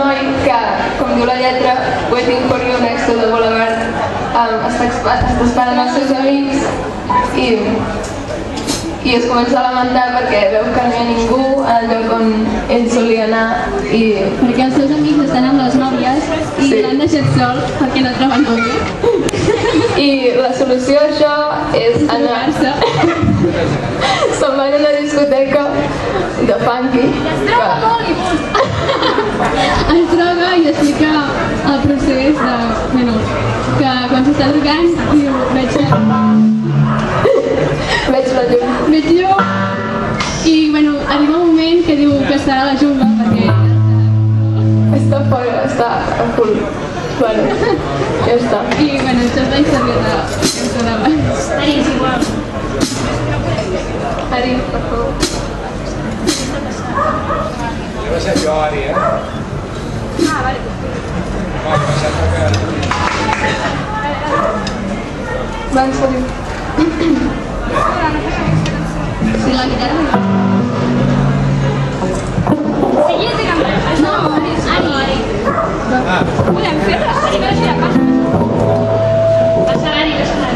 noi que, com diu la lletra, waiting for you next to the boulevard, està esperant els seus amics i es comença a lamentar perquè veu que no hi ha ningú al lloc on ell solia anar i... Perquè els seus amics estan amb les nòvies i l'han deixat sol perquè no troben nòvia. I la solució a això és anar... Se'n va a una discoteca de funky. Es droga i explica el procés de... Bueno, que quan s'està drogant diu, veig la llum. Veig llum. I, bueno, arriba un moment que diu que estarà a la jungla perquè... Està fora, està a full. Bueno, ja està. I, bueno, això és la història de... Ari, és igual. Ari, per favor. He baixat jo, Ari, eh? Ah, vale. Va, he baixat Va, en sèrio. Sí, la guitarra. Siguiente cantant. No, Ari. Podem fer-la? Ari, va deixar la pasta. Passa l'Ari, passa l'Ari.